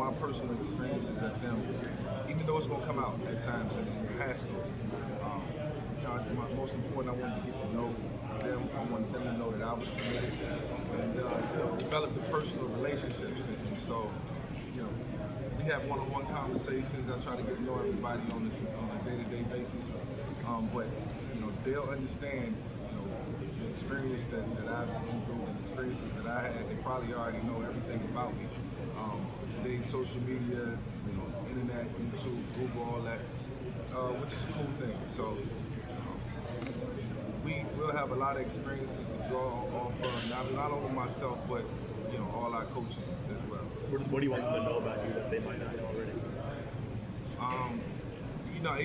my personal experiences at them, even though it's going to come out at times and it has to. Most important, I wanted to get to know them. I wanted them to know that I was committed and develop the personal relationships. And so, we have one-on-one conversations. I try to get to know everybody on a day-to-day basis. But they'll understand the experience that I've been through, the experiences that I had. They probably already know everything about me. Today's social media, internet, YouTube, Google, all that, which is a cool thing. So we will have a lot of experiences to draw off of, not only myself, but all our coaches as well. What do you want them to know about you that they might not know already?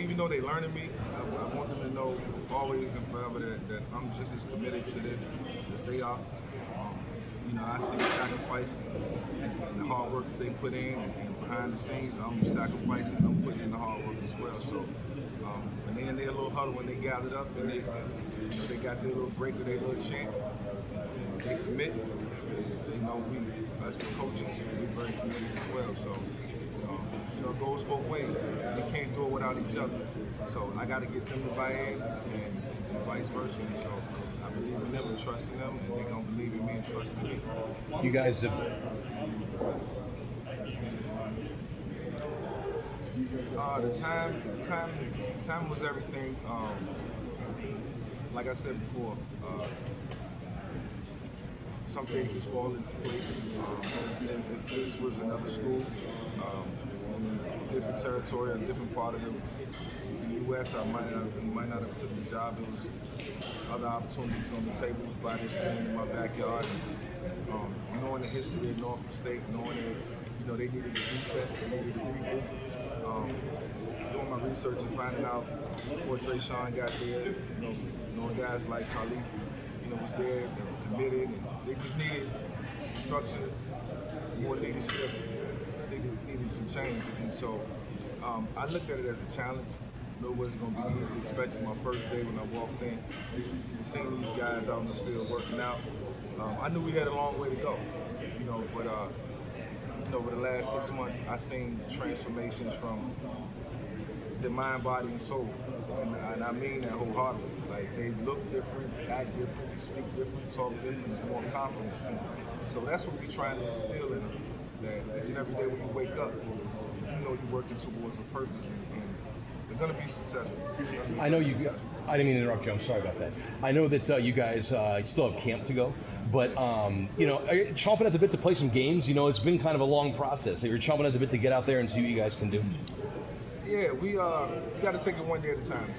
Even though they're learning me, I want them to know always and forever that I'm just as committed to this as they are. I see the sacrifice and the hard work that they put in, and behind the scenes, I'm sacrificing, I'm putting in the hard work as well. So, and then their little huddle when they gathered up and they got their little break or their little chant, they commit. They know us as coaches, we're very committed as well. So, it goes both ways. We can't do it without each other. So I got to get them to buy in and vice versa. And so I believe in them and trust in them, and they're going to believe in me and trust in me. You guys have... The time was everything. Like I said before, some things just fall into place. If this was another school, in a different territory, a different part of the U.S., I might not have took the job. There was other opportunities on the table by this being in my backyard. And, knowing the history of Norfolk State, knowing that they needed a reset, they needed a reboot. Doing my research and finding out before Trayshawn got there, knowing guys like Khalif, was there, they were committed, and they just needed structure, more leadership. They needed some change, and so I looked at it as a challenge. I knew it wasn't going to be easy, especially my first day when I walked in. Seeing these guys out in the field working out, I knew we had a long way to go, but over the last 6 months, I've seen transformations from the mind, body, and soul, and I mean that wholeheartedly. Like, they look different, act different, speak different, talk different, there's more confidence. And so that's what we're trying to instill in them. That each and every day when you wake up, you're working towards a purpose, and they're going to be successful. I know you. I didn't mean to interrupt you. I'm sorry about that. I know that you guys still have camp to go, but chomping at the bit to play some games. It's been kind of a long process. You're chomping at the bit to get out there and see what you guys can do. Yeah, we got to take it one day at a time.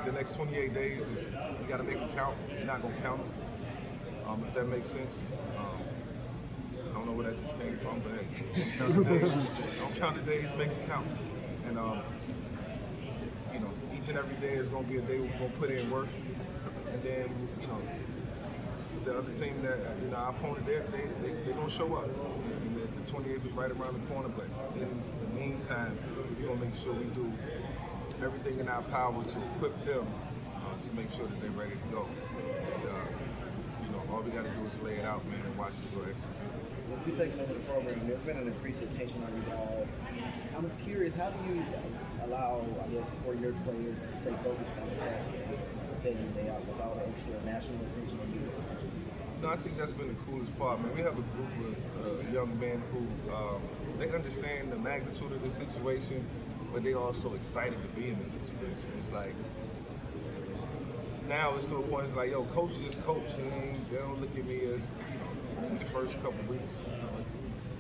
The next 28 days is we got to make it count. We're not going to count it. If that makes sense. I don't know where that just came from, but hey, don't count the days, make it count. And each and every day is going to be a day we're going to put in work. And then, the other team that, our opponent, they're going to show up. And the 28th is right around the corner, but in the meantime, we're going to make sure we do everything in our power to equip them to make sure that they're ready to go. And, all we got to do is lay it out, man, and watch it go execute. When you're taking over the program, there's been an increased attention on you guys. I'm curious, how do you allow, for your players to stay focused on the task day in, day out without extra national attention on you guys? No, I think that's been the coolest part, man. We have a group of young men who they understand the magnitude of the situation, but they also excited to be in the situation. It's like, now it's to a point, it's like, yo, coach is just coach, and they don't look at me as, maybe the first couple weeks.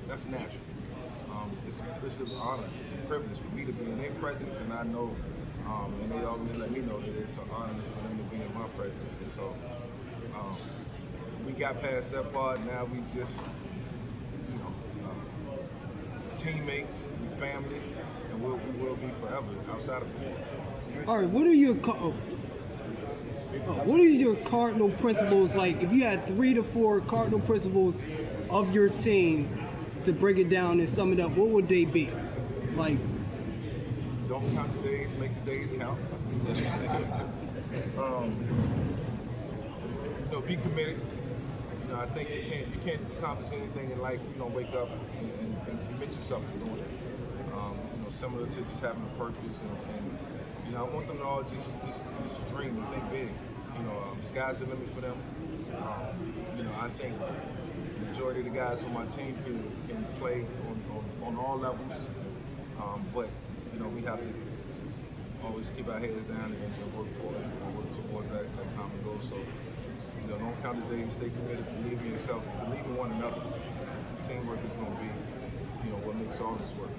That's natural. It's an honor, it's a privilege for me to be in their presence, and I know, and they always let me know that it's an honor for them to be in my presence. And so we got past that part, now we just, teammates, we family, and we will be forever outside of football. All right, what are your cardinal principles? Like, if you had 3 to 4 cardinal principles of your team to break it down and sum it up, what would they be? Like, don't count the days, make the days count. Be committed. I think you can't accomplish anything in life if you don't wake up and commit yourself to doing it. Similar to just having a purpose, and I want them to all just dream and think big. Sky's the limit for them. I think the majority of the guys on my team can play on all levels, but we have to always keep our heads down and work for it, and work towards that common goal. So, don't count the days, stay committed, believe in yourself, believe in one another. Teamwork is going to be, what makes all this work.